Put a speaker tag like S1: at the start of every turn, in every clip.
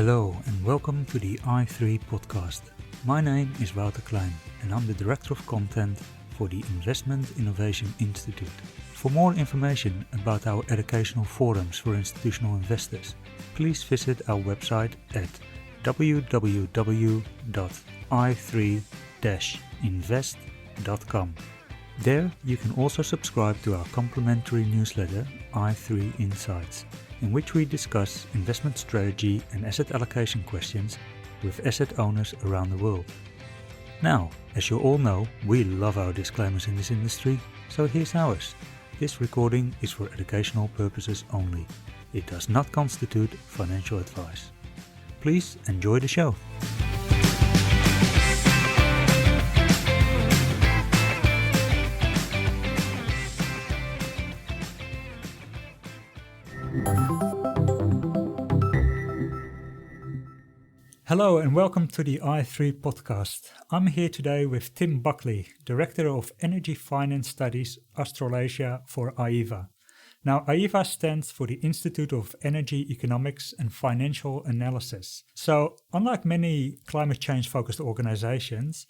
S1: Hello and welcome to the i3 podcast. My name is Wouter Klein and I'm the Director of Content for the Investment Innovation Institute. For more information about our educational forums for institutional investors, please visit our website at www.i3-invest.com. There you can also subscribe to our complimentary newsletter i3 Insights, in which we discuss investment strategy and asset allocation questions with asset owners around the world. Now, as you all know, we love our disclaimers in this industry, so here's ours. This recording is for educational purposes only. It does not constitute financial advice. Please enjoy the show. Hello and welcome to the i3 podcast. I'm here today with Tim Buckley, Director of Energy Finance Studies, Australasia for IEEFA. Now, IEEFA stands for the Institute of Energy Economics and Financial Analysis. So, unlike many climate change-focused organizations,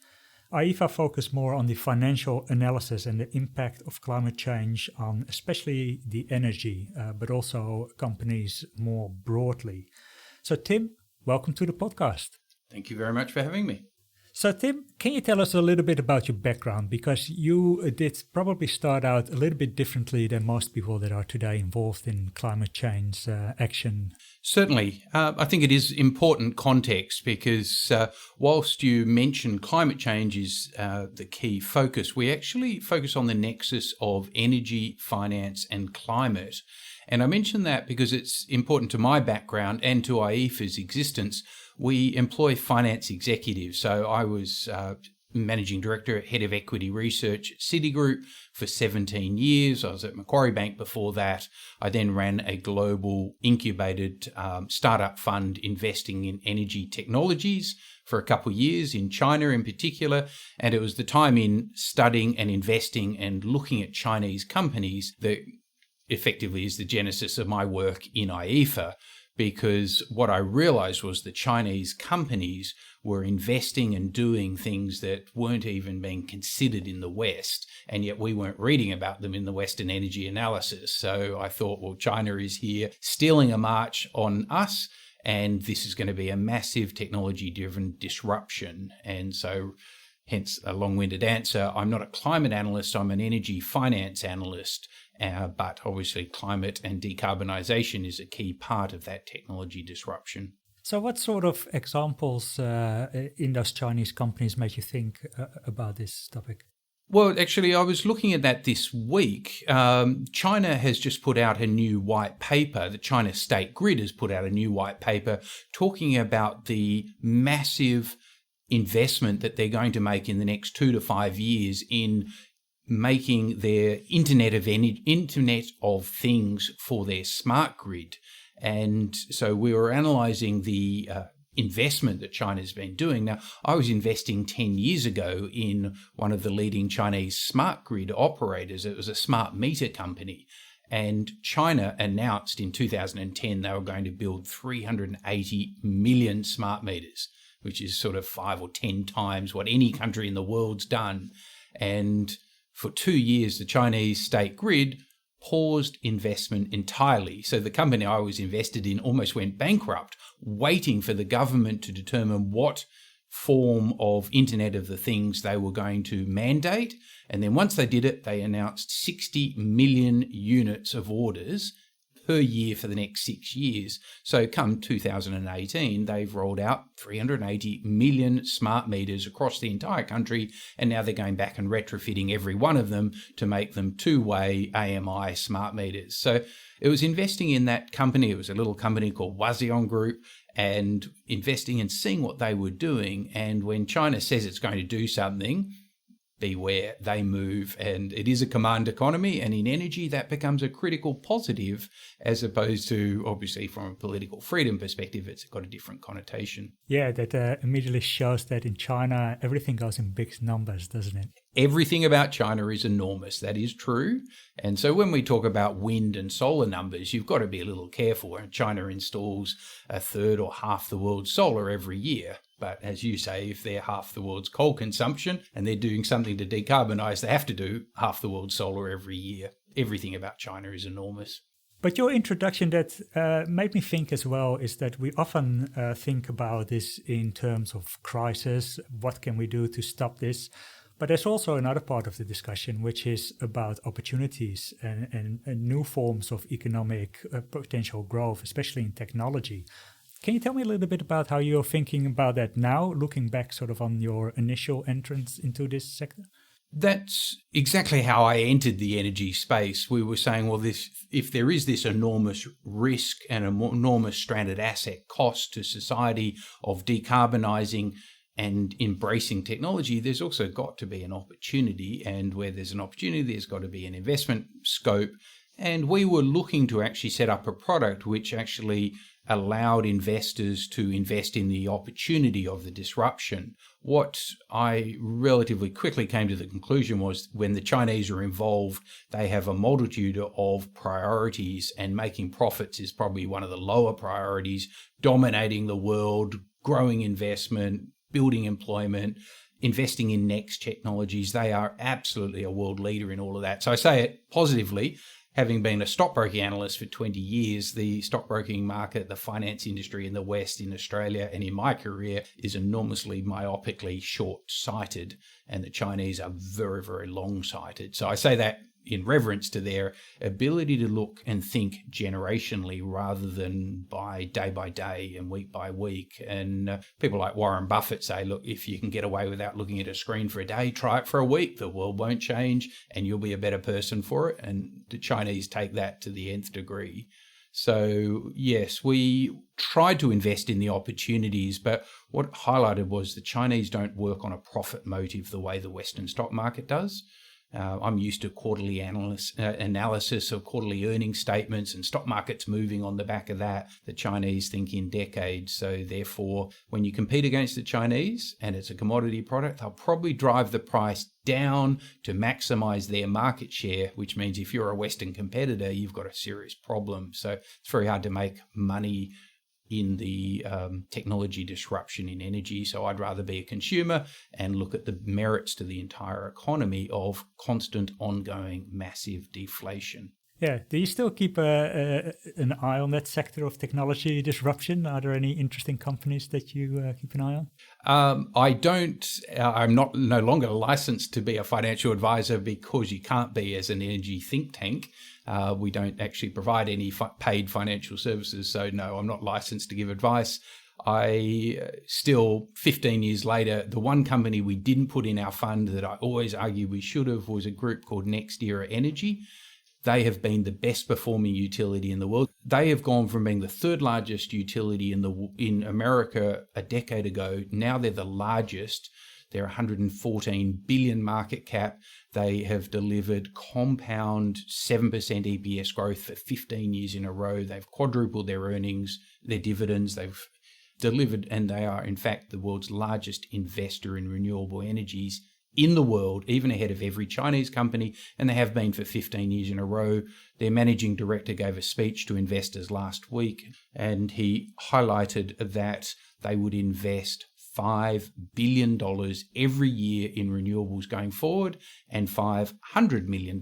S1: IEEFA focus more on the financial analysis and the impact of climate change on especially the energy, but also companies more broadly. So, Tim, welcome to the podcast.
S2: Thank you very much for having me.
S1: So Tim, can you tell us a little bit about your background? Because you did probably start out a little bit differently than most people that are today involved in climate change action.
S2: Certainly. I think it is important context because whilst you mention climate change is the key focus, we actually focus on the nexus of energy, finance and climate. And I mention that because it's important to my background and to IEEFA's existence. We employ finance executives. So I was Managing Director, Head of Equity Research at Citigroup for 17 years. I was at Macquarie Bank before that. I then ran a global incubated startup fund investing in energy technologies for a couple of years in China in particular. And it was the time in studying and investing and looking at Chinese companies that effectively is the genesis of my work in IEEFA, because what I realized was the Chinese companies were investing and doing things that weren't even being considered in the West, and yet we weren't reading about them in the Western energy analysis. So I thought, well, China is here stealing a march on us, and this is going to be a massive technology-driven disruption. And so hence a long-winded answer. I'm not a climate analyst, I'm an energy finance analyst, but obviously climate and decarbonisation is a key part of that technology disruption.
S1: So what sort of examples in those Chinese companies make you think about this topic?
S2: Well, actually, I was looking at that this week. China has just put out a new white paper. The China State Grid has put out a new white paper talking about the massive investment that they're going to make in the next 2 to 5 years in making their Internet of Things for their smart grid. And so we were analysing the investment that China's been doing. Now, I was investing 10 years ago in one of the leading Chinese smart grid operators. It was a smart meter company. And China announced in 2010 they were going to build 380 million smart meters, which is sort of 5 or 10 times what any country in the world's done. And for 2 years, the Chinese state grid paused investment entirely. So the company I was invested in almost went bankrupt, waiting for the government to determine what form of Internet of the Things they were going to mandate. And then once they did it, they announced 60 million units of orders per year for the next 6 years. So come 2018, they've rolled out 380 million smart meters across the entire country, and now they're going back and retrofitting every one of them to make them two-way AMI smart meters. So it was investing in that company. It was a little company called Wazion Group, and investing and seeing what they were doing. And when China says it's going to do something, beware, they move, and it is a command economy, and in energy that becomes a critical positive, as opposed to, obviously, from a political freedom perspective, it's got a different connotation.
S1: Yeah, that immediately shows that in China, everything goes in big numbers, doesn't it?
S2: Everything about China is enormous. That is true. And so when we talk about wind and solar numbers, you've got to be a little careful. China installs a third or half the world's solar every year. But as you say, if they're half the world's coal consumption and they're doing something to decarbonize, they have to do half the world's solar every year. Everything about China is enormous.
S1: But your introduction that made me think as well is that we often think about this in terms of crisis. What can we do to stop this? But there's also another part of the discussion, which is about opportunities and new forms of economic potential growth, especially in technology. Can you tell me a little bit about how you're thinking about that now, looking back sort of on your initial entrance into this sector?
S2: That's exactly how I entered the energy space. We were saying, well, if there is this enormous risk and an enormous stranded asset cost to society of decarbonising and embracing technology, there's also got to be an opportunity. And where there's an opportunity, there's got to be an investment scope. And we were looking to actually set up a product which actually allowed investors to invest in the opportunity of the disruption. What I relatively quickly came to the conclusion was when the Chinese are involved, they have a multitude of priorities, and making profits is probably one of the lower priorities, dominating the world, growing investment, building employment, investing in next technologies. They are absolutely a world leader in all of that. So I say it positively. Having been a stockbroking analyst for 20 years, the stockbroking market, the finance industry in the West, in Australia, and in my career is enormously myopically short-sighted, and the Chinese are very, very long-sighted. So I say that in reverence to their ability to look and think generationally rather than by day and week by week. And people like Warren Buffett say, look, if you can get away without looking at a screen for a day, try it for a week. The world won't change and you'll be a better person for it. And the Chinese take that to the nth degree. So yes, we tried to invest in the opportunities, but what highlighted was the Chinese don't work on a profit motive the way the Western stock market does. I'm used to quarterly analysis of quarterly earnings statements and stock markets moving on the back of that. The Chinese think in decades. So therefore, when you compete against the Chinese and it's a commodity product, they'll probably drive the price down to maximize their market share, which means if you're a Western competitor, you've got a serious problem. So it's very hard to make money in the technology disruption in energy. So I'd rather be a consumer and look at the merits to the entire economy of constant, ongoing, massive deflation.
S1: Yeah. Do you still keep an eye on that sector of technology disruption? Are there any interesting companies that you keep an eye on?
S2: I don't. I'm no longer licensed to be a financial advisor because you can't be as an energy think tank. We don't actually provide any paid financial services. So no, I'm not licensed to give advice. I still, 15 years later, the one company we didn't put in our fund that I always argue we should have was a group called Next Era Energy. They have been the best performing utility in the world. They have gone from being the third largest utility in America a decade ago. Now they're the largest. They're 114 billion market cap. They have delivered compound 7% EPS growth for 15 years in a row. They've quadrupled their earnings, their dividends. They've delivered, and they are in fact the world's largest investor in renewable energies in the world, even ahead of every Chinese company, and they have been for 15 years in a row. Their managing director gave a speech to investors last week, and he highlighted that they would invest $5 billion every year in renewables going forward and $500 million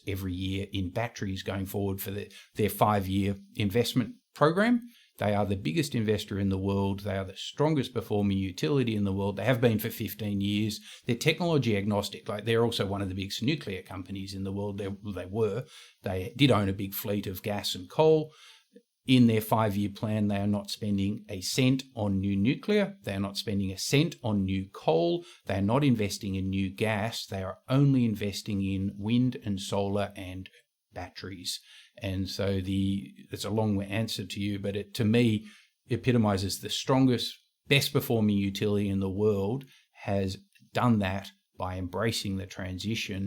S2: every year in batteries going forward for their 5-year investment program. They are the biggest investor in the world. They are the strongest performing utility in the world. They have been for 15 years. They're technology agnostic. Like they're also one of the biggest nuclear companies in the world. They did own a big fleet of gas and coal. In their 5-year plan, they are not spending a cent on new nuclear. They are not spending a cent on new coal. They are not investing in new gas. They are only investing in wind and solar and batteries. And so it's a long answer to you, but it, to me, epitomizes the strongest, best performing utility in the world has done that by embracing the transition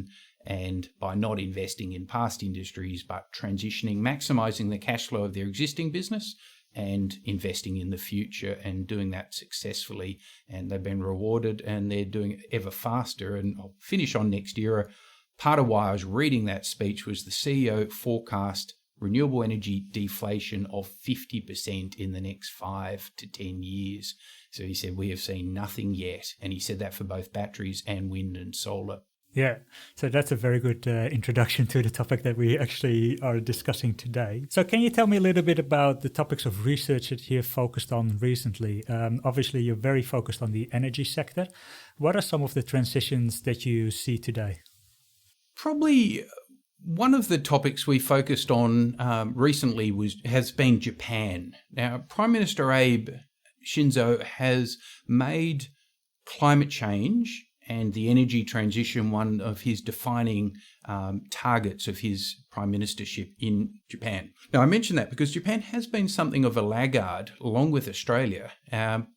S2: and by not investing in past industries, but transitioning, maximizing the cash flow of their existing business and investing in the future and doing that successfully. And they've been rewarded and they're doing it ever faster. And I'll finish on next year. Part of why I was reading that speech was the CEO forecast renewable energy deflation of 50% in the next 5 to 10 years. So he said, we have seen nothing yet. And he said that for both batteries and wind and solar.
S1: Yeah, so that's a very good introduction to the topic that we actually are discussing today. So can you tell me a little bit about the topics of research that you've focused on recently? Obviously, you're very focused on the energy sector. What are some of the transitions that you see today?
S2: Probably one of the topics we focused on recently has been Japan. Now, Prime Minister Abe Shinzo has made climate change and the energy transition one of his defining targets of his prime ministership in Japan. Now, I mention that because Japan has been something of a laggard, along with Australia,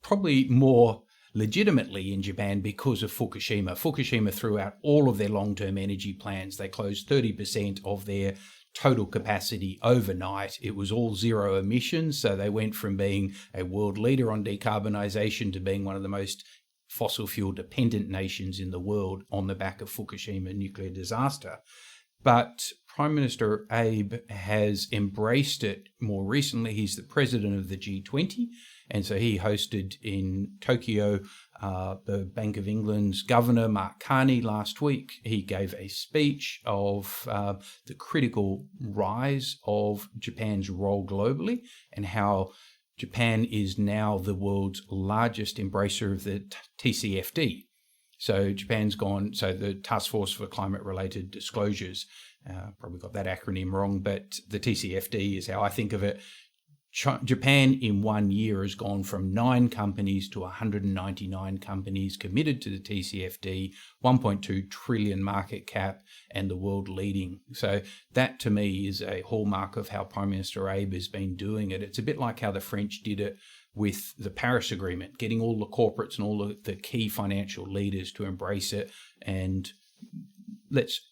S2: probably more legitimately in Japan because of Fukushima. Fukushima threw out all of their long-term energy plans. They closed 30% of their total capacity overnight. It was all zero emissions, so they went from being a world leader on decarbonisation to being one of the most fossil fuel dependent nations in the world on the back of Fukushima nuclear disaster. But Prime Minister Abe has embraced it more recently. He's the president of the G20, and so he hosted in Tokyo the Bank of England's governor, Mark Carney, last week. He gave a speech of the critical rise of Japan's role globally and how Japan is now the world's largest embracer of the TCFD. So Japan's gone, so the Task Force for Climate-Related Disclosures, probably got that acronym wrong, but the TCFD is how I think of it. Japan in 1 year has gone from 9 companies to 199 companies committed to the TCFD, 1.2 trillion market cap, and the world leading. So that to me is a hallmark of how Prime Minister Abe has been doing it. It's a bit like how the French did it with the Paris Agreement, getting all the corporates and all the key financial leaders to embrace it, and let's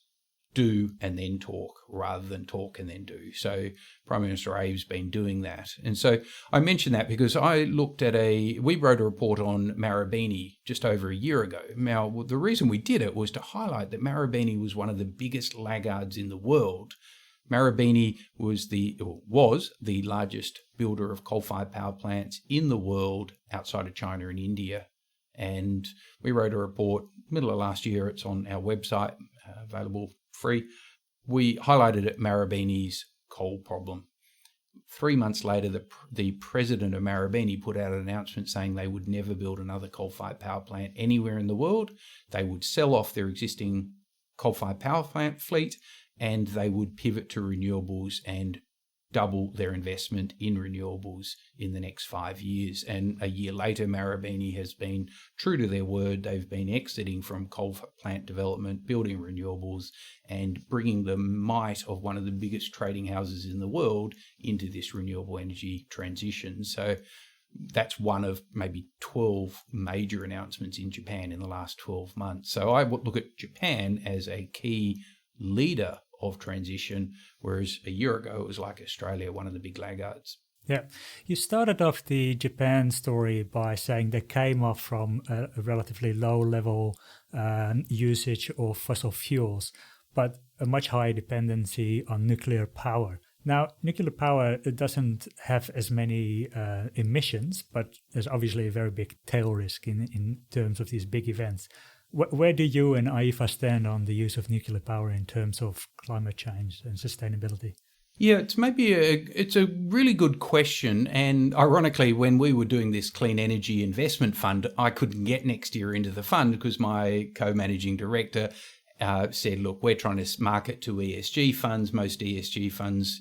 S2: do and then talk rather than talk and then do. So Prime Minister Abe's been doing that. And so I mention that because we wrote a report on Marubeni just over a year ago. Now, the reason we did it was to highlight that Marubeni was one of the biggest laggards in the world. Marubeni was the largest builder of coal-fired power plants in the world outside of China and India. And we wrote a report middle of last year. It's on our website, available free. We highlighted at Marubeni's coal problem. 3 months later, the president of Marubeni put out an announcement saying they would never build another coal-fired power plant anywhere in the world. They would sell off their existing coal-fired power plant fleet, and they would pivot to renewables and double their investment in renewables in the next 5 years. And a year later, Marubeni has been true to their word. They've been exiting from coal plant development, building renewables, and bringing the might of one of the biggest trading houses in the world into this renewable energy transition. So that's one of maybe 12 major announcements in Japan in the last 12 months. So I would look at Japan as a key leader of transition, whereas a year ago it was like Australia, one of the big laggards.
S1: Yeah, you started off the Japan story by saying they came off from a relatively low level usage of fossil fuels, but a much higher dependency on nuclear power. Now, nuclear power doesn't have as many emissions, but there's obviously a very big tail risk in terms of these big events. Where do you and IEEFA stand on the use of nuclear power in terms of climate change and sustainability?
S2: Yeah, it's a really good question. And ironically, when we were doing this clean energy investment fund, I couldn't get next year into the fund because my co-managing director said, look, we're trying to market to ESG funds. Most ESG funds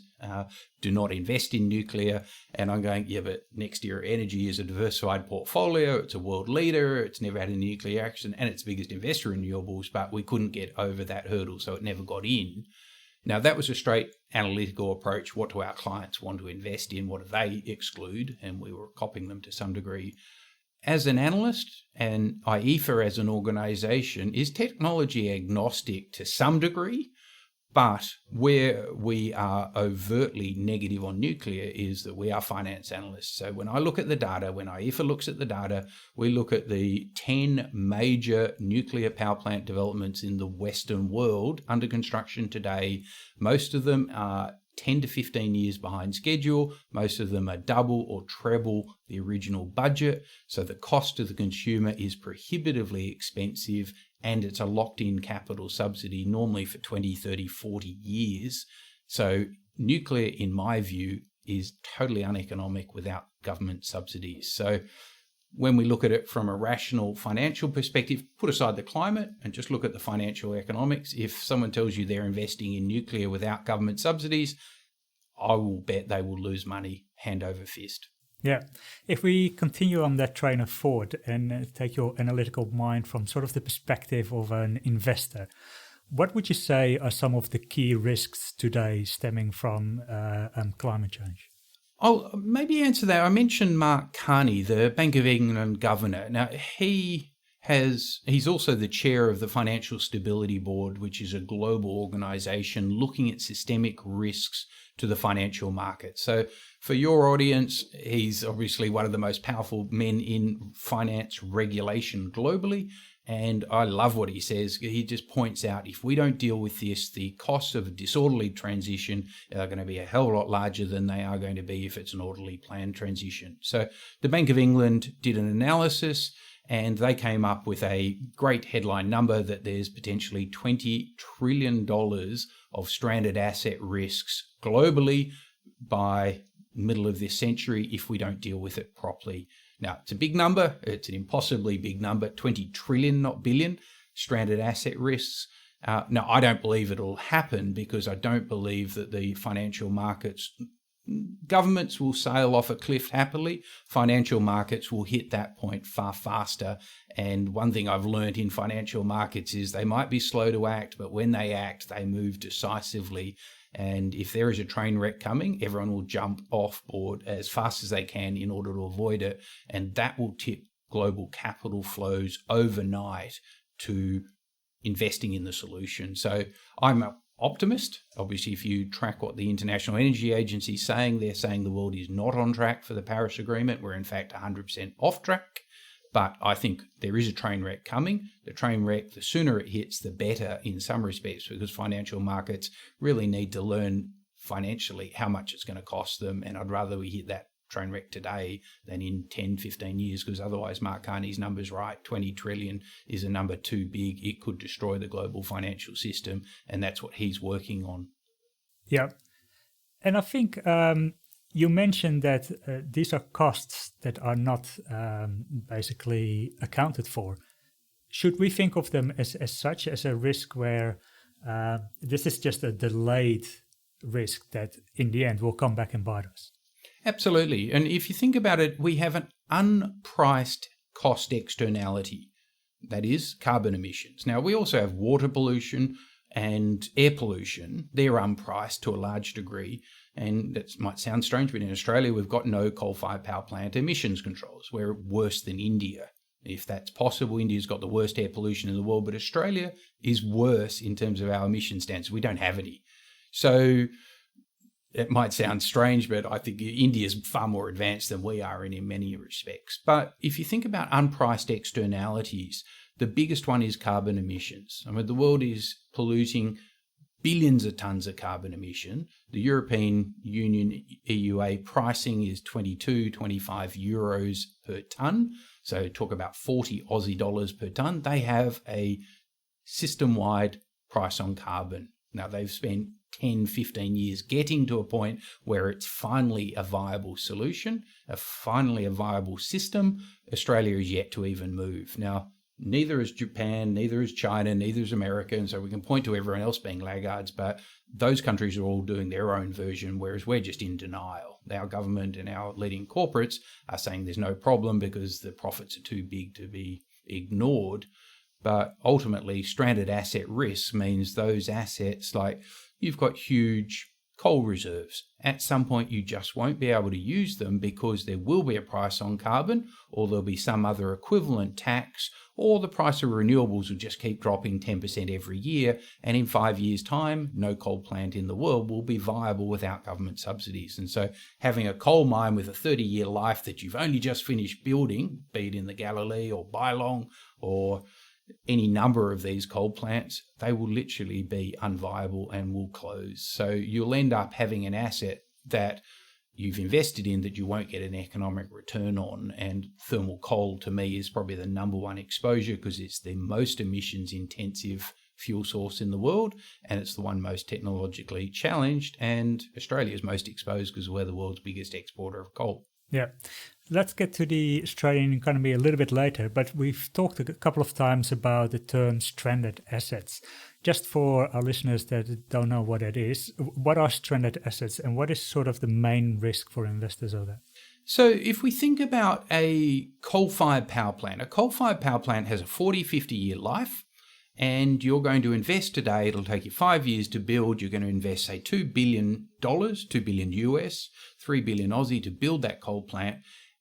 S2: do not invest in nuclear. And I'm going, yeah, but next year energy is a diversified portfolio. It's a world leader. It's never had a nuclear action and it's the biggest investor in renewables, but we couldn't get over that hurdle. So it never got in. Now, that was a straight analytical approach. What do our clients want to invest in? What do they exclude? And we were copying them to some degree. as an analyst, and IEEFA as an organisation is technology agnostic to some degree, but where we are overtly negative on nuclear is that we are finance analysts. So when I look at the data, when IEEFA looks at the data, we look at the 10 major nuclear power plant developments in the Western world under construction today. Most of them are 10 to 15 years behind schedule. Most of them are double or treble the original budget. So the cost to the consumer is prohibitively expensive, and it's a locked-in capital subsidy, normally for 20, 30, 40 years. So nuclear, in my view, is totally uneconomic without government subsidies. So when we look at it from a rational financial perspective, put aside the climate and just look at the financial economics. If someone tells you they're investing in nuclear without government subsidies, I will bet they will lose money hand over fist.
S1: Yeah. If we continue on that train of thought and take your analytical mind from sort of the perspective of an investor, what would you say are some of the key risks today stemming from climate change?
S2: I'll maybe answer that. I mentioned Mark Carney, the Bank of England governor. Now, he's also the chair of the Financial Stability Board, which is a global organisation looking at systemic risks to the financial market. So for your audience, he's obviously one of the most powerful men in finance regulation globally. And I love what he says. He just points out, if we don't deal with this, the costs of a disorderly transition are going to be a hell of a lot larger than they are going to be if it's an orderly planned transition. So the Bank of England did an analysis, and they came up with a great headline number that there's potentially $20 trillion of stranded asset risks globally by middle of this century if we don't deal with it properly. Now, it's a big number. It's an impossibly big number, 20 trillion, not billion, stranded asset risks. Now, I don't believe it'll happen because I don't believe that the financial markets, governments will sail off a cliff happily. Financial markets will hit that point far faster. And one thing I've learned in financial markets is they might be slow to act, but when they act, they move decisively. And if there is a train wreck coming, everyone will jump off board as fast as they can in order to avoid it. And that will tip global capital flows overnight to investing in the solution. So I'm an optimist. Obviously, if you track what the International Energy Agency is saying, they're saying the world is not on track for the Paris Agreement. We're in fact 100% off track. But I think there is a train wreck coming. The train wreck, the sooner it hits, the better in some respects, because financial markets really need to learn financially how much it's going to cost them. And I'd rather we hit that train wreck today than in 10, 15 years, because otherwise Mark Carney's number's right. 20 trillion is a number too big. It could destroy the global financial system. And that's what he's working on.
S1: Yeah. And I think you mentioned that these are costs that are not basically accounted for. Should we think of them as such, as a risk where this is just a delayed risk that in the end will come back and bite us?
S2: Absolutely. And if you think about it, we have an unpriced cost externality, that is carbon emissions. Now, we also have water pollution and air pollution. They're unpriced to a large degree. And that might sound strange, but in Australia, we've got no coal-fired power plant emissions controls. We're worse than India. If that's possible, India's got the worst air pollution in the world, but Australia is worse in terms of our emission standards. We don't have any. So it might sound strange, but I think India's far more advanced than we are in many respects. But if you think about unpriced externalities, the biggest one is carbon emissions. I mean, the world is polluting billions of tonnes of carbon emission. The European Union EUA pricing is 22, 25 euros per tonne. So talk about 40 Aussie dollars per tonne. They have a system-wide price on carbon. Now, they've spent 10, 15 years getting to a point where it's finally a viable solution, finally a viable system. Australia is yet to even move. Now, neither is Japan, neither is China, neither is America, and so we can point to everyone else being laggards, but those countries are all doing their own version, whereas we're just in denial. Our government and our leading corporates are saying there's no problem because the profits are too big to be ignored. But ultimately, stranded asset risk means those assets, like you've got huge coal reserves. At some point, you just won't be able to use them because there will be a price on carbon, or there'll be some other equivalent tax, or the price of renewables will just keep dropping 10% every year, and in 5 years' time, no coal plant in the world will be viable without government subsidies. And so having a coal mine with a 30-year life that you've only just finished building, be it in the Galilee or Bailong or any number of these coal plants, they will literally be unviable and will close. So you'll end up having an asset that you've invested in that you won't get an economic return on. And thermal coal, to me, is probably the number one exposure because it's the most emissions intensive fuel source in the world, and it's the one most technologically challenged, and Australia is most exposed because we're the world's biggest exporter of coal.
S1: Yeah. Let's get to the Australian economy a little bit later, but we've talked a couple of times about the term stranded assets. Just for our listeners that don't know what it is, what are stranded assets and what is sort of the main risk for investors of that?
S2: So if we think about a coal-fired power plant, a coal-fired power plant has a 40, 50-year life, and you're going to invest today, it'll take you 5 years to build, you're going to invest, say, $2 billion, $2 billion US, 3 billion Aussie to build that coal plant.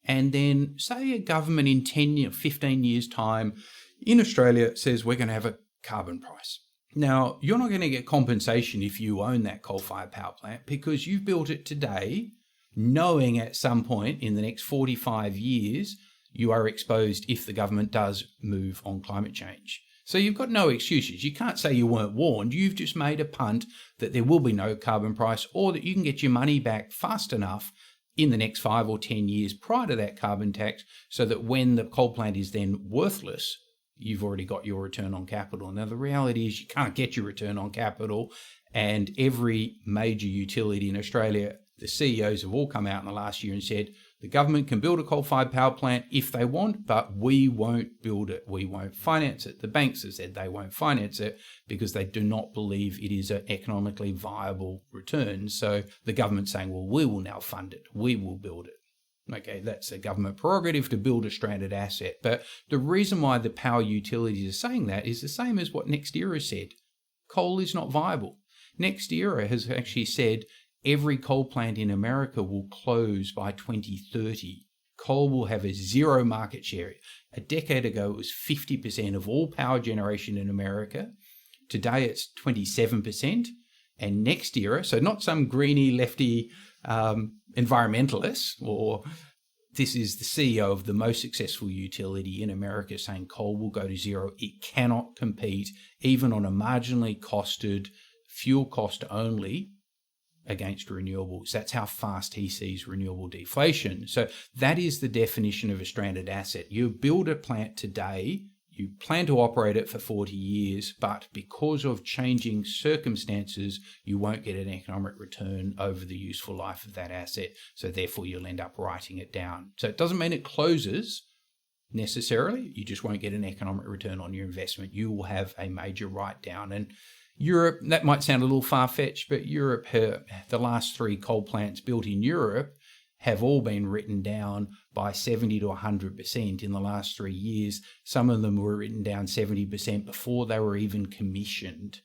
S2: And then say a government in 10 or 15 years' time in Australia says we're going to have a carbon price. Now, you're not going to get compensation if you own that coal-fired power plant because you've built it today knowing at some point in the next 45 years you are exposed if the government does move on climate change. So you've got no excuses. You can't say you weren't warned. You've just made a punt that there will be no carbon price or that you can get your money back fast enough in the next 5 or 10 years prior to that carbon tax so that when the coal plant is then worthless, you've already got your return on capital. Now, the reality is you can't get your return on capital, and every major utility in Australia, the CEOs have all come out in the last year and said, the government can build a coal-fired power plant if they want, but we won't build it. We won't finance it. The banks have said they won't finance it because they do not believe it is an economically viable return. So the government's saying, well, we will now fund it. We will build it. Okay, that's a government prerogative to build a stranded asset. But the reason why the power utilities are saying that is the same as what NextEra said. Coal is not viable. NextEra has actually said every coal plant in America will close by 2030. Coal will have a zero market share. A decade ago, it was 50% of all power generation in America. Today, it's 27%. And NextEra, so not some greeny, lefty environmentalist, or this is the CEO of the most successful utility in America saying coal will go to zero. It cannot compete, even on a marginally costed fuel cost only, against renewables. That's how fast he sees renewable deflation. So that is the definition of a stranded asset. You build a plant today, you plan to operate it for 40 years, but because of changing circumstances, you won't get an economic return over the useful life of that asset. So therefore, you'll end up writing it down. So it doesn't mean it closes necessarily. You just won't get an economic return on your investment. You will have a major write-down. And Europe, that might sound a little far-fetched, but Europe, the last 3 coal plants built in Europe have all been written down by 70 to 100% in the last 3 years. Some of them were written down 70% before they were even commissioned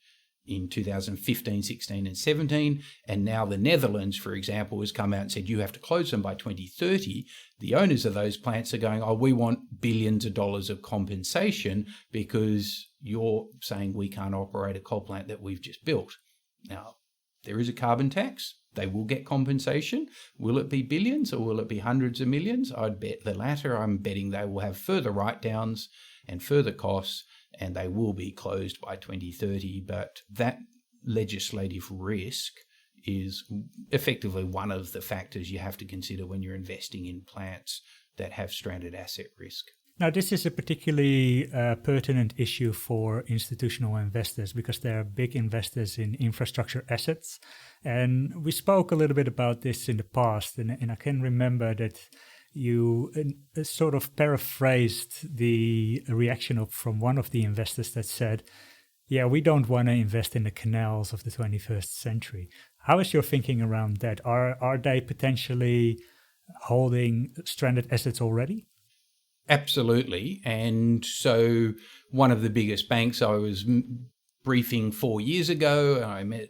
S2: in 2015, 16 and 17. And now the Netherlands, for example, has come out and said you have to close them by 2030. The owners of those plants are going, oh, we want billions of dollars of compensation because you're saying we can't operate a coal plant that we've just built. Now, there is a carbon tax. They will get compensation. Will it be billions or will it be hundreds of millions? I'd bet the latter. I'm betting they will have further write-downs and further costs, and they will be closed by 2030. But that legislative risk is effectively one of the factors you have to consider when you're investing in plants that have stranded asset risk.
S1: Now, this is a particularly pertinent issue for institutional investors because they are big investors in infrastructure assets. And we spoke a little bit about this in the past, and I can remember that you sort of paraphrased the reaction from one of the investors that said, yeah, we don't want to invest in the canals of the 21st century. How is your thinking around that? Are they potentially holding stranded assets already?
S2: Absolutely. And so one of the biggest banks I was briefing 4 years ago, I met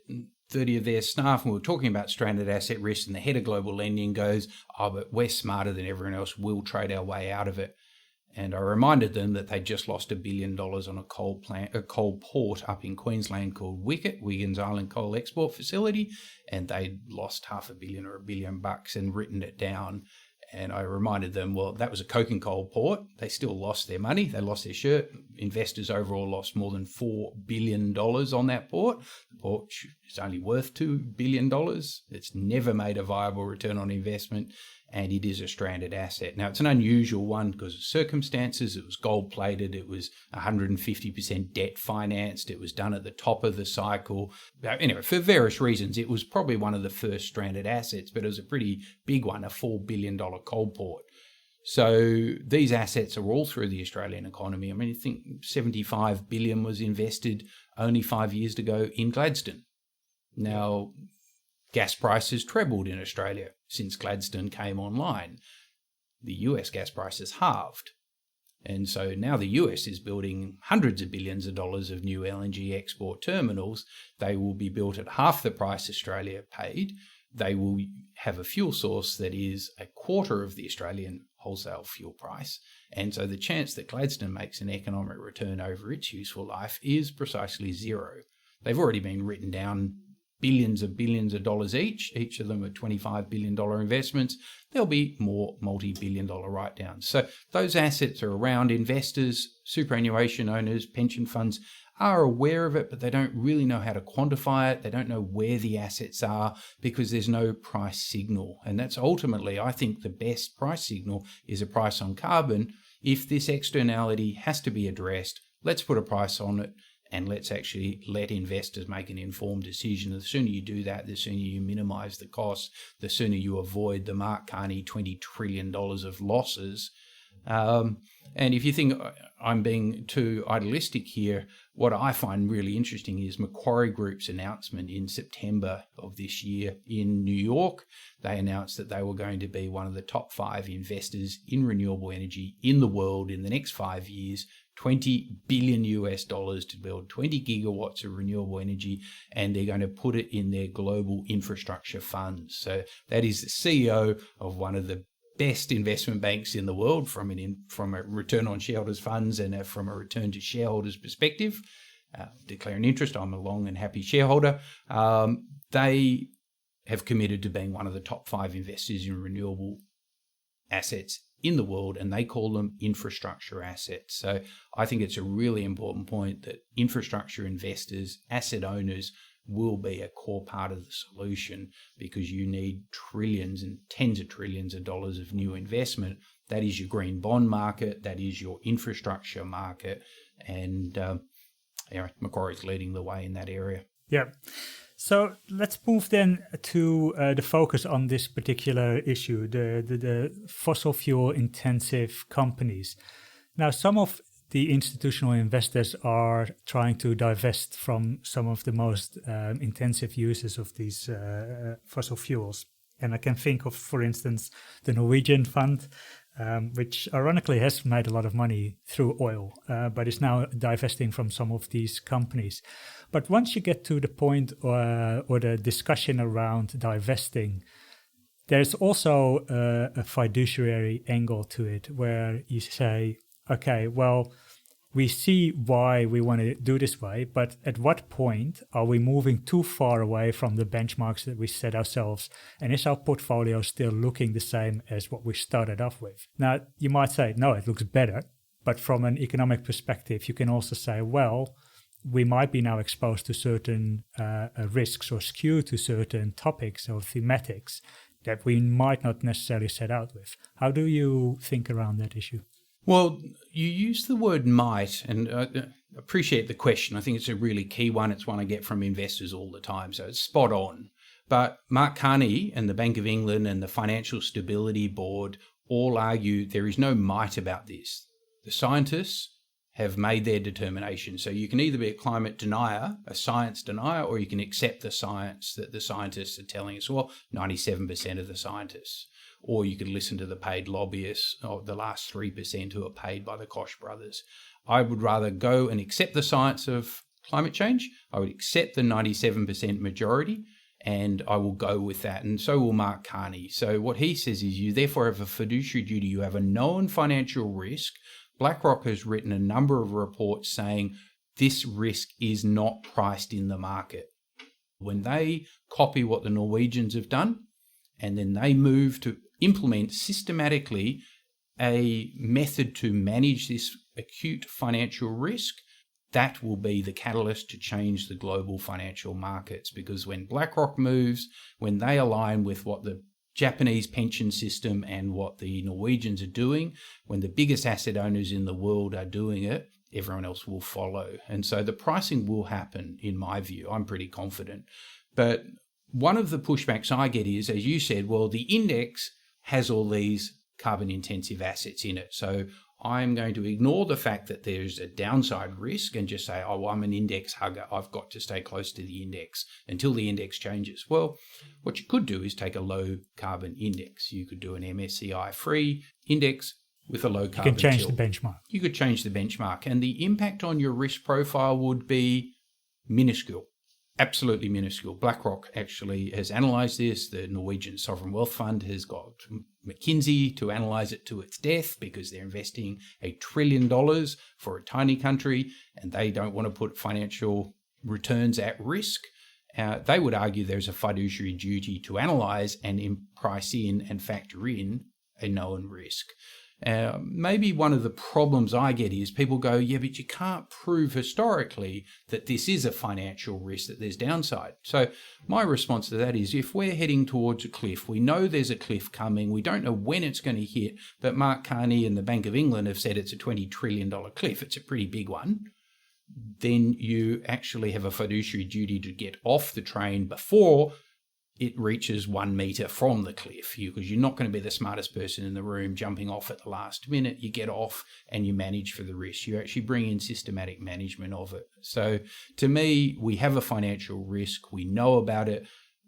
S2: 30 of their staff, and we were talking about stranded asset risk, and the head of global lending goes, "Oh, but we're smarter than everyone else. We'll trade our way out of it." And I reminded them that they'd just lost $1 billion on a coal port up in Queensland called Wiggins Island Coal Export Facility, and they'd lost $500 million or $1 billion and written it down. And I reminded them, well, that was a coking coal port. They still lost their money. They lost their shirt. Investors overall lost more than $4 billion on that port. The port is only worth $2 billion. It's never made a viable return on investment, and it is a stranded asset. Now, it's an unusual one because of circumstances. It was gold-plated. It was 150% debt financed. It was done at the top of the cycle. Anyway, for various reasons, it was probably one of the first stranded assets, but it was a pretty big one, a $4 billion coal port. So these assets are all through the Australian economy. I mean, you think $75 billion was invested only 5 years ago in Gladstone. Now, gas prices trebled in Australia since Gladstone came online. The US gas prices halved. And so now the US is building hundreds of billions of dollars of new LNG export terminals. They will be built at half the price Australia paid. They will have a fuel source that is a quarter of the Australian wholesale fuel price. And so the chance that Gladstone makes an economic return over its useful life is precisely zero. They've already been written down billions of dollars each. Each of them are $25 billion investments. There'll be more multi-billion dollar write-downs. So those assets are around. Investors, superannuation owners, pension funds are aware of it, but they don't really know how to quantify it. They don't know where the assets are because there's no price signal. And that's ultimately, I think, the best price signal is a price on carbon. If this externality has to be addressed, let's put a price on it. And let's actually let investors make an informed decision. The sooner you do that, the sooner you minimise the costs, the sooner you avoid the Mark Carney $20 trillion of losses. And if you think I'm being too idealistic here, what I find really interesting is Macquarie Group's announcement in September of this year in New York. They announced that they were going to be one of the top 5 investors in renewable energy in the world in the next 5 years. $20 billion to build 20 gigawatts of renewable energy, and they're going to put it in their global infrastructure funds. So that is the CEO of one of the best investment banks in the world from a return on shareholders' funds and from a return to shareholders' perspective. Declare an interest. I'm a long and happy shareholder. They have committed to being one of the top 5 investors in renewable assets in the world, and they call them infrastructure assets. So I think it's a really important point that infrastructure investors, asset owners, will be a core part of the solution because you need trillions and tens of trillions of dollars of new investment. That is your green bond market. That is your infrastructure market. And Macquarie's leading the way in that area.
S1: Yeah. So let's move then to the focus on this particular issue, the fossil fuel intensive companies. Now, some of the institutional investors are trying to divest from some of the most intensive uses of these fossil fuels. And I can think of, for instance, the Norwegian fund, which ironically has made a lot of money through oil, but is now divesting from some of these companies. But once you get to the point or the discussion around divesting, there's also a fiduciary angle to it where you say, okay, well, we see why we want to do this way, but at what point are we moving too far away from the benchmarks that we set ourselves? And is our portfolio still looking the same as what we started off with? Now, you might say, no, it looks better. But from an economic perspective, you can also say, well, we might be now exposed to certain risks or skew to certain topics or thematics that we might not necessarily set out with. How do you think around that issue?
S2: Well, you use the word might, and I appreciate the question. I think it's a really key one. It's one I get from investors all the time, so it's spot on. But Mark Carney and the Bank of England and the Financial Stability Board all argue there is no might about this. The scientists have made their determination. So you can either be a climate denier, a science denier, or you can accept the science that the scientists are telling us, well, 97% of the scientists. Or you could listen to the paid lobbyists, or the last 3% who are paid by the Koch brothers. I would rather go and accept the science of climate change. I would accept the 97% majority, and I will go with that. And so will Mark Carney. So what he says is you therefore have a fiduciary duty. You have a known financial risk. BlackRock has written a number of reports saying this risk is not priced in the market. When they copy what the Norwegians have done, and then they move to implement systematically a method to manage this acute financial risk, that will be the catalyst to change the global financial markets. Because when BlackRock moves, when they align with what the Japanese pension system and what the Norwegians are doing, when the biggest asset owners in the world are doing it, everyone else will follow. And so the pricing will happen, in my view. I'm pretty confident. But one of the pushbacks I get is, as you said, well, the index has all these carbon-intensive assets in it. So I'm going to ignore the fact that there's a downside risk and just say, oh, well, I'm an index hugger. I've got to stay close to the index until the index changes. Well, what you could do is take a low carbon index. You could do an MSCI free index with a low carbon.
S1: You can change
S2: tilt.
S1: the benchmark.
S2: You could change the benchmark, and the impact on your risk profile would be minuscule. Absolutely minuscule. BlackRock actually has analysed this. The Norwegian Sovereign Wealth Fund has got McKinsey to analyse it to its death because they're investing $1 trillion for a tiny country and they don't want to put financial returns at risk. They would argue there's a fiduciary duty to analyse and price in and factor in a known risk. Maybe one of the problems I get is people go, yeah, but you can't prove historically that this is a financial risk, that there's downside. So my response to that is if we're heading towards a cliff, we know there's a cliff coming, we don't know when it's going to hit, but Mark Carney and the Bank of England have said it's a $20 trillion cliff. It's a pretty big one. Then you actually have a fiduciary duty to get off the train before it reaches 1 meter from the cliff, because you're not going to be the smartest person in the room jumping off at the last minute. You get off and you manage for the risk. You actually bring in systematic management of it. So to me, we have a financial risk. We know about it.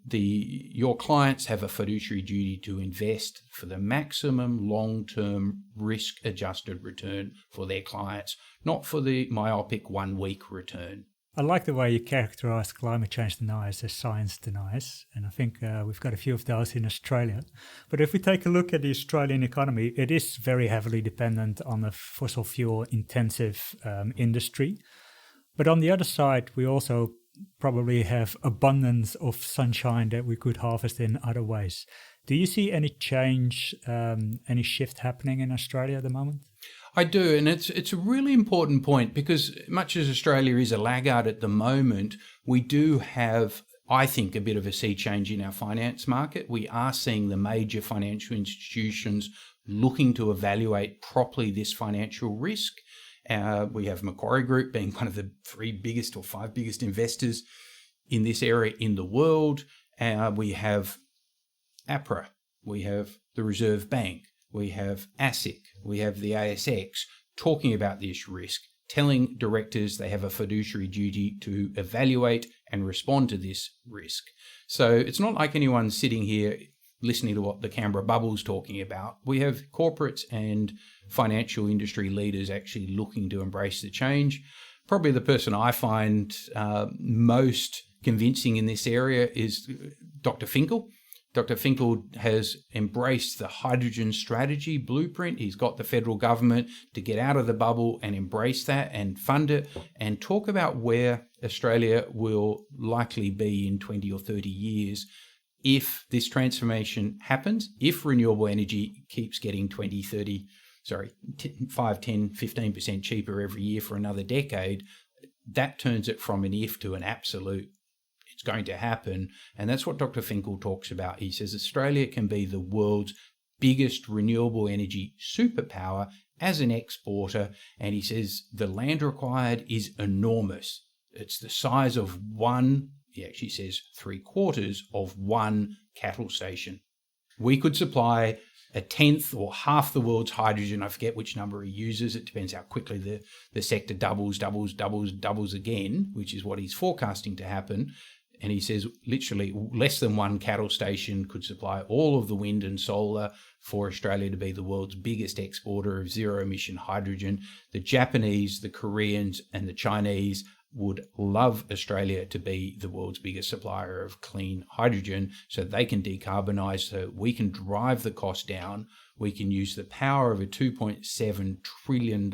S2: Your clients have a fiduciary duty to invest for the maximum long-term risk-adjusted return for their clients, not for the myopic 1 week return.
S1: I like the way you characterise climate change deniers as science deniers, and I think we've got a few of those in Australia. But if we take a look at the Australian economy, it is very heavily dependent on a fossil fuel intensive industry. But on the other side, we also probably have abundance of sunshine that we could harvest in other ways. Do you see any change, any shift happening in Australia at the moment?
S2: I do, and it's a really important point because much as Australia is a laggard at the moment, we do have, I think, a bit of a sea change in our finance market. We are seeing the major financial institutions looking to evaluate properly this financial risk. We have Macquarie Group being one of the 3 biggest or 5 biggest investors in this area in the world. We have APRA, we have the Reserve Bank, we have ASIC, we have the ASX talking about this risk, telling directors they have a fiduciary duty to evaluate and respond to this risk. So it's not like anyone's sitting here listening to what the Canberra bubble's talking about. We have corporates and financial industry leaders actually looking to embrace the change. Probably the person I find most convincing in this area is Dr. Finkel. Dr. Finkel has embraced the hydrogen strategy blueprint. He's got the federal government to get out of the bubble and embrace that and fund it and talk about where Australia will likely be in 20 or 30 years if this transformation happens, if renewable energy keeps getting 5, 10, 15% cheaper every year for another decade. That turns it from an if to an absolute. It's going to happen. And that's what Dr. Finkel talks about. He says Australia can be the world's biggest renewable energy superpower as an exporter. And he says the land required is enormous. It's the size of he actually says 3/4 of one cattle station. We could supply 1/10 or half the world's hydrogen. I forget which number he uses. It depends how quickly the sector doubles again, which is what he's forecasting to happen. And he says literally less than one cattle station could supply all of the wind and solar for Australia to be the world's biggest exporter of zero-emission hydrogen. The Japanese, the Koreans, and the Chinese would love Australia to be the world's biggest supplier of clean hydrogen so they can decarbonise, so we can drive the cost down. We can use the power of a $2.7 trillion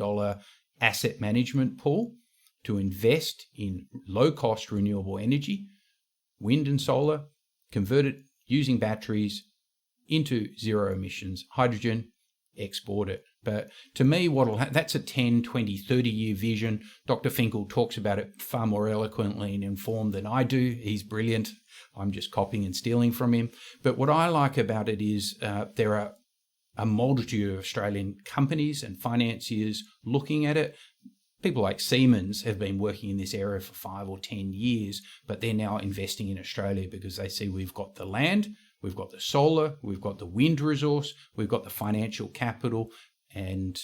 S2: asset management pool to invest in low-cost renewable energy, wind and solar, convert it using batteries into zero emissions hydrogen, export it. But to me, that's a 10, 20, 30-year vision. Dr. Finkel talks about it far more eloquently and informed than I do. He's brilliant. I'm just copying and stealing from him. But what I like about it is there are a multitude of Australian companies and financiers looking at it. People like Siemens have been working in this area for 5 or 10 years, but they're now investing in Australia because they see we've got the land, we've got the solar, we've got the wind resource, we've got the financial capital, and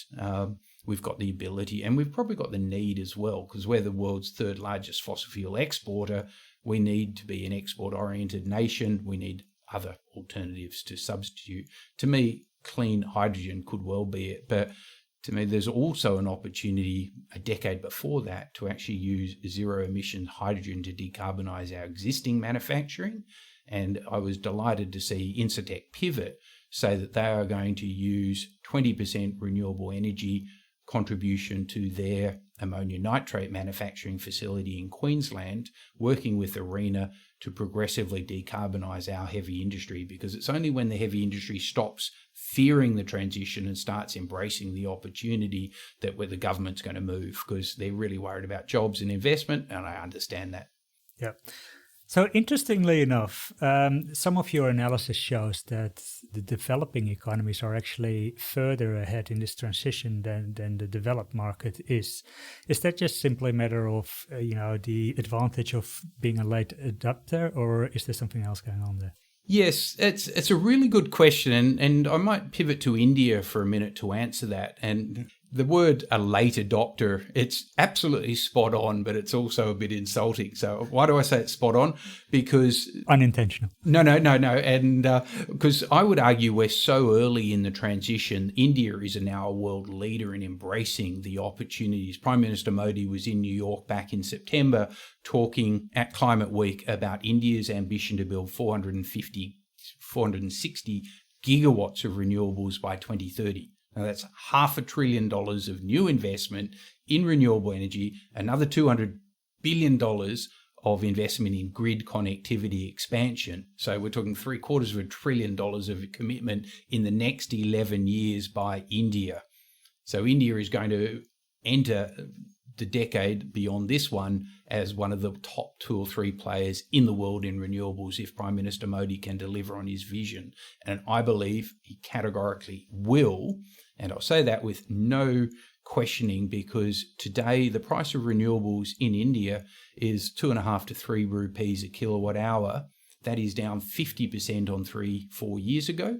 S2: we've got the ability, and we've probably got the need as well, because we're the world's third largest fossil fuel exporter. We need to be an export-oriented nation. We need other alternatives to substitute. To me, clean hydrogen could well be it, but to me, there's also an opportunity a decade before that to actually use zero-emission hydrogen to decarbonise our existing manufacturing. And I was delighted to see Incitec Pivot say that they are going to use 20% renewable energy contribution to their ammonia nitrate manufacturing facility in Queensland, working with ARENA to progressively decarbonise our heavy industry, because it's only when the heavy industry stops fearing the transition and starts embracing the opportunity that where the government's going to move, because they're really worried about jobs and investment, and I understand that.
S1: Yeah. So interestingly enough, some of your analysis shows that the developing economies are actually further ahead in this transition than the developed market is. Is that just simply a matter of the advantage of being a late adopter, or is there something else going on there?
S2: Yes, it's a really good question, and I might pivot to India for a minute to answer that. And the word a late adopter, it's absolutely spot on, but it's also a bit insulting. So why do I say it's spot on? Because...
S1: Unintentional.
S2: No. And because I would argue we're so early in the transition. India is now a world leader in embracing the opportunities. Prime Minister Modi was in New York back in September talking at Climate Week about India's ambition to build 460 gigawatts of renewables by 2030. Now, that's $500 billion of new investment in renewable energy, another $200 billion of investment in grid connectivity expansion. So we're talking $750 billion of commitment in the next 11 years by India. So India is going to enter the decade beyond this one as one of the top 2 or 3 players in the world in renewables if Prime Minister Modi can deliver on his vision. And I believe he categorically will. And I'll say that with no questioning, because today the price of renewables in India is 2.5 to 3 rupees a kilowatt hour. That is down 50% on 3-4 years ago.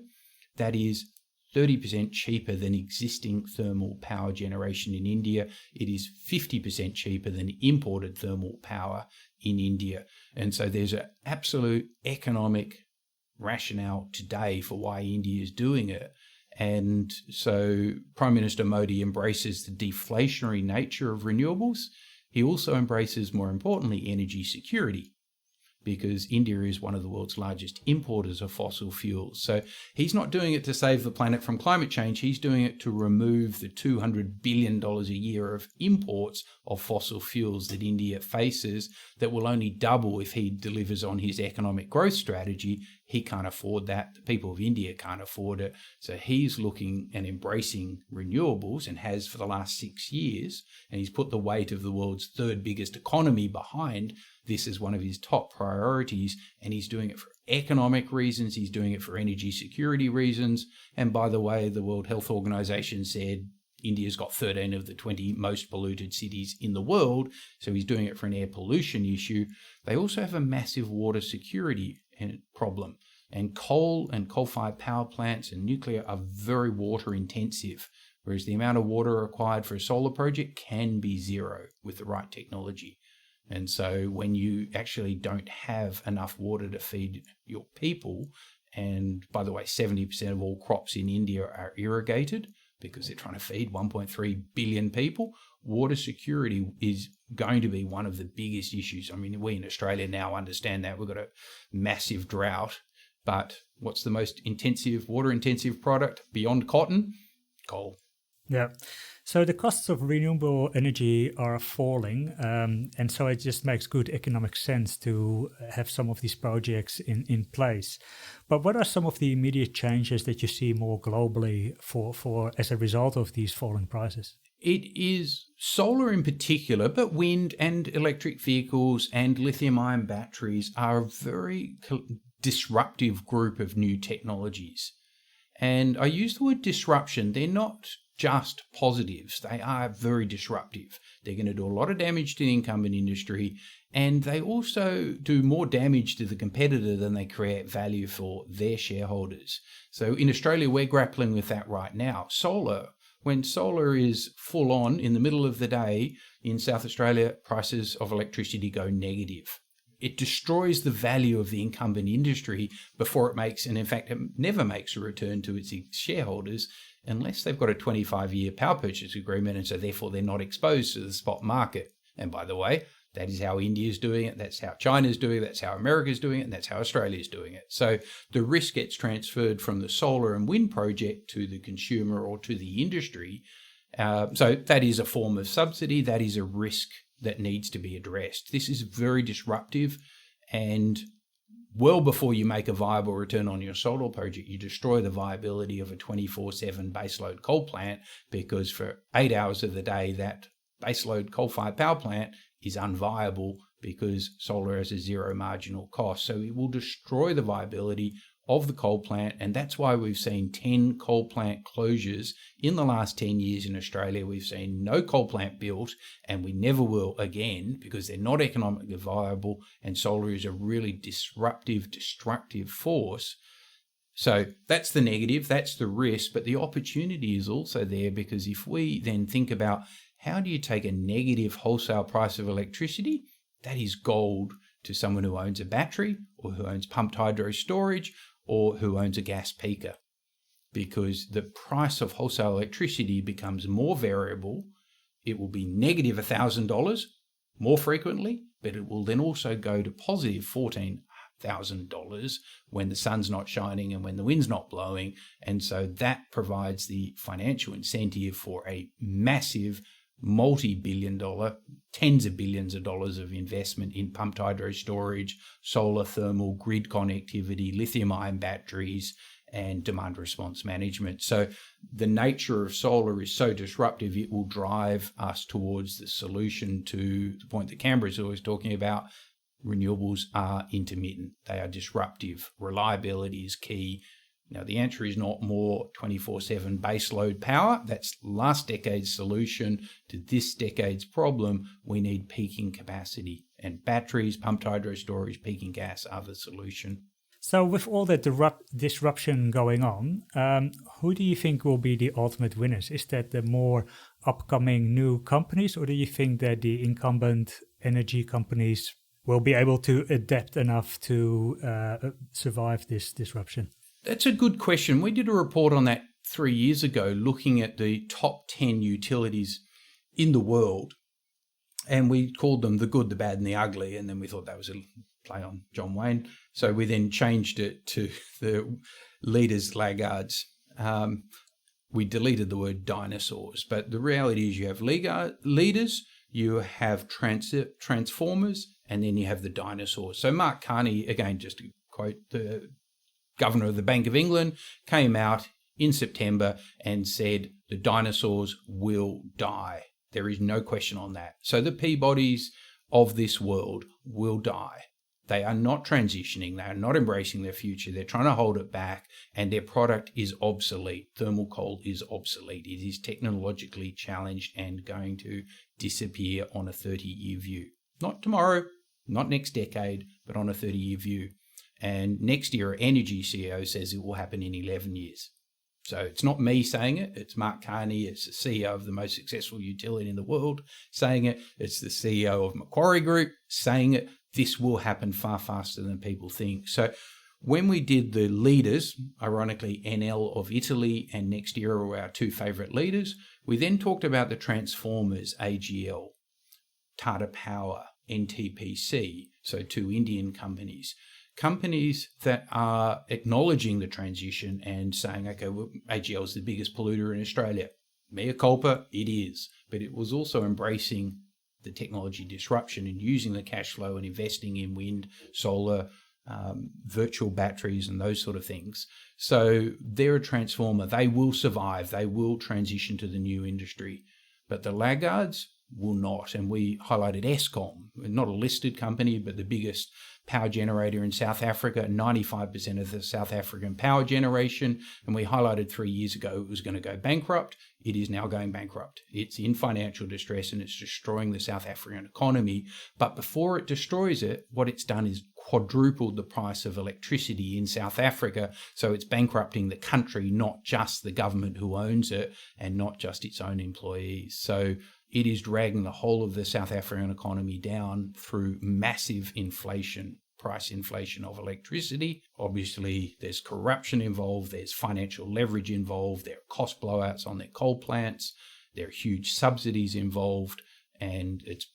S2: That is 30% cheaper than existing thermal power generation in India. It is 50% cheaper than imported thermal power in India. And so there's an absolute economic rationale today for why India is doing it. And so Prime Minister Modi embraces the deflationary nature of renewables. He also embraces, more importantly, energy security, because India is one of the world's largest importers of fossil fuels. So he's not doing it to save the planet from climate change. He's doing it to remove the $200 billion a year of imports of fossil fuels that India faces, that will only double if he delivers on his economic growth strategy. He can't afford that. The people of India can't afford it. So he's looking and embracing renewables, and has for the last 6 years, and he's put the weight of the world's third biggest economy behind this as one of his top priorities, and he's doing it for economic reasons. He's doing it for energy security reasons. And by the way, the World Health Organization said India's got 13 of the 20 most polluted cities in the world, so he's doing it for an air pollution issue. They also have a massive water security problem, and coal and coal-fired power plants and nuclear are very water intensive, whereas the amount of water required for a solar project can be zero with the right technology. And so when you actually don't have enough water to feed your people, and by the way, 70% of all crops in India are irrigated, because they're trying to feed 1.3 billion people. Water security is going to be one of the biggest issues. I mean, we in Australia now understand that. We've got a massive drought, but what's the most water-intensive product beyond cotton? Coal.
S1: Yeah. So the costs of renewable energy are falling, and so it just makes good economic sense to have some of these projects in place. But what are some of the immediate changes that you see more globally for as a result of these falling prices?
S2: It is solar in particular, but wind and electric vehicles and lithium-ion batteries are a very disruptive group of new technologies. And I use the word disruption. They're not just positives. They are very disruptive. They're going to do a lot of damage to the incumbent industry, and they also do more damage to the competitor than they create value for their shareholders. So in Australia, we're grappling with that right now. When solar is full on in the middle of the day in South Australia, prices of electricity go negative. It destroys the value of the incumbent industry before it makes, and in fact, it never makes a return to its shareholders unless they've got a 25-year power purchase agreement, and so therefore they're not exposed to the spot market. And by the way, that is how India is doing it, that's how China is doing it, that's how America is doing it, and that's how Australia is doing it. So the risk gets transferred from the solar and wind project to the consumer or to the industry. So that is a form of subsidy, that is a risk that needs to be addressed. This is very disruptive, and well before you make a viable return on your solar project, you destroy the viability of a 24/7 baseload coal plant, because for 8 hours of the day, that baseload coal-fired power plant is unviable because solar has a zero marginal cost. So it will destroy the viability of the coal plant, and that's why we've seen 10 coal plant closures in the last 10 years in Australia. We've seen no coal plant built, and we never will again, because they're not economically viable, and solar is a really disruptive, destructive force. So that's the negative, that's the risk, but the opportunity is also there, because if we then think about how do you take a negative wholesale price of electricity, that is gold to someone who owns a battery or who owns pumped hydro storage or who owns a gas peaker, because the price of wholesale electricity becomes more variable. It will be negative $1,000 more frequently, but it will then also go to positive $14,000 when the sun's not shining and when the wind's not blowing. And so that provides the financial incentive for a massive multi-billion-dollar, tens of billions of dollars of investment in pumped hydro storage, solar, thermal, grid connectivity, lithium-ion batteries, and demand response management. So the nature of solar is so disruptive, it will drive us towards the solution to the point that Canberra's always talking about. Renewables are intermittent. They are disruptive. Reliability is key. Now, the answer is not more 24/7 baseload power. That's last decade's solution to this decade's problem. We need peaking capacity, and batteries, pumped hydro storage, peaking gas are the solution.
S1: So with all that disruption going on, who do you think will be the ultimate winners? Is that the more upcoming new companies, or do you think that the incumbent energy companies will be able to adapt enough to survive this disruption?
S2: That's a good question. We did a report on that 3 years ago, looking at the top 10 utilities in the world, and we called them the good, the bad, and the ugly, and then we thought that was a play on John Wayne. So we then changed it to the leaders, laggards. We deleted the word dinosaurs, but the reality is you have leaders, you have transformers, and then you have the dinosaurs. So Mark Carney, again, just to quote the Governor of the Bank of England, came out in September and said the dinosaurs will die. There is no question on that. So the Peabodys of this world will die. They are not transitioning. They are not embracing their future. They're trying to hold it back, and their product is obsolete. Thermal coal is obsolete. It is technologically challenged and going to disappear on a 30-year view. Not tomorrow, not next decade, but on a 30-year view. And next year, our energy CEO says it will happen in 11 years. So it's not me saying it. It's Mark Carney. It's the CEO of the most successful utility in the world saying it. It's the CEO of Macquarie Group saying it. This will happen far faster than people think. So When we did the leaders, ironically NL of Italy and NextEra were our two favourite leaders, we then talked about the transformers, AGL, Tata Power, NTPC, so two Indian companies. Companies that are acknowledging the transition and saying, okay, well, AGL is the biggest polluter in Australia. Mea culpa, it is. But it was also embracing the technology disruption and using the cash flow and investing in wind, solar, virtual batteries and those sort of things. So they're a transformer. They will survive. They will transition to the new industry. But the laggards will not. And we highlighted Eskom, not a listed company, but the biggest power generator in South Africa, 95% of the South African power generation. And we highlighted 3 years ago it was going to go bankrupt. It is now going bankrupt. It's in financial distress and it's destroying the South African economy. But before it destroys it, what it's done is quadrupled the price of electricity in South Africa. So it's bankrupting the country, not just the government who owns it and not just its own employees. So it is dragging the whole of the South African economy down through massive inflation, price inflation of electricity. Obviously, there's corruption involved, there's financial leverage involved, there are cost blowouts on their coal plants, there are huge subsidies involved, and it's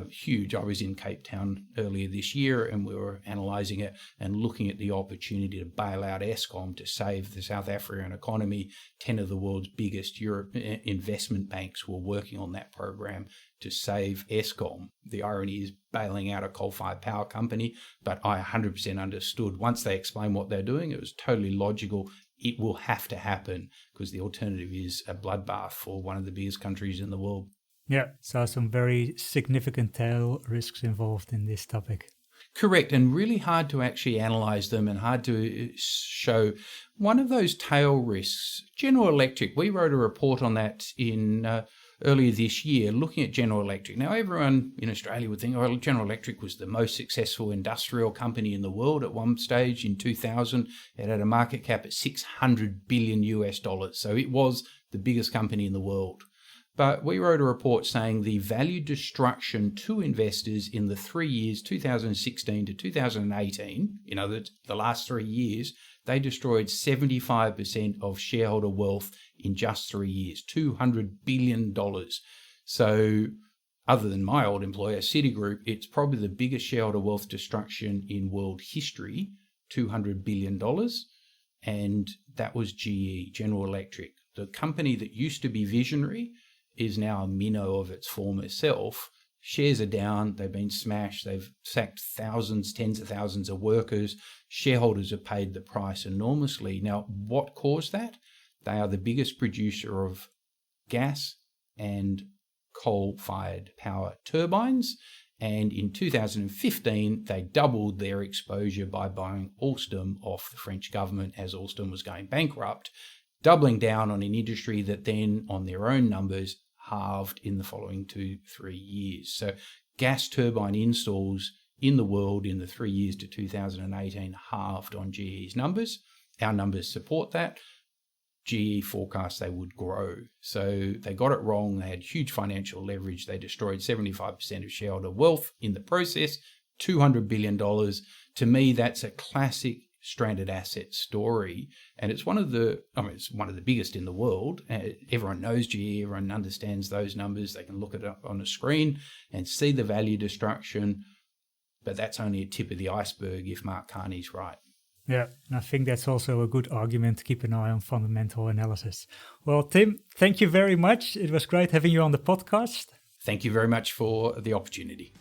S2: huge. I was in Cape Town earlier this year and we were analysing it and looking at the opportunity to bail out Eskom to save the South African economy. 10 of the world's biggest investment banks were working on that program to save Eskom. The irony is bailing out a coal-fired power company, but I 100% understood. Once they explained what they're doing, it was totally logical. It will have to happen because the alternative is a bloodbath for one of the biggest countries in the world.
S1: Yeah, so some very significant tail risks involved in this topic.
S2: Correct, and really hard to actually analyse them and hard to show. One of those tail risks, General Electric, we wrote a report on that in earlier this year, looking at General Electric. Now, everyone in Australia would think, oh, General Electric was the most successful industrial company in the world at one stage in 2000. It had a market cap at $600 billion US. So it was the biggest company in the world. But we wrote a report saying the value destruction to investors in the 3 years, 2016 to 2018, the last 3 years, they destroyed 75% of shareholder wealth in just 3 years, $200 billion. So other than my old employer, Citigroup, it's probably the biggest shareholder wealth destruction in world history, $200 billion. And that was GE, General Electric. The company that used to be visionary is now a minnow of its former self. Shares are down, they've been smashed, they've sacked thousands, tens of thousands of workers. Shareholders have paid the price enormously. Now, what caused that? They are the biggest producer of gas and coal-fired power turbines. And in 2015, they doubled their exposure by buying Alstom off the French government as Alstom was going bankrupt, doubling down on an industry that then, on their own numbers, halved in the following 2-3 years. So gas turbine installs in the world in the 3 years to 2018 halved on GE's numbers. Our numbers support that. GE forecast they would grow. So they got it wrong. They had huge financial leverage. They destroyed 75% of shareholder wealth in the process, $200 billion. To me, that's a classic stranded asset story. And it's one of the biggest in the world. Everyone knows GE, everyone understands those numbers. They can look it up on a screen and see the value destruction. But that's only a tip of the iceberg if Mark Carney's right.
S1: Yeah, and I think that's also a good argument to keep an eye on fundamental analysis. Well, Tim, thank you very much. It was great having you on the podcast.
S2: Thank you very much for the opportunity.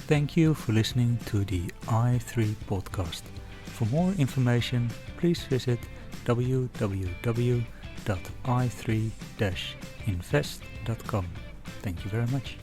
S1: Thank you for listening to the i3 podcast. For more information, please visit www.i3-invest.com. Thank you very much.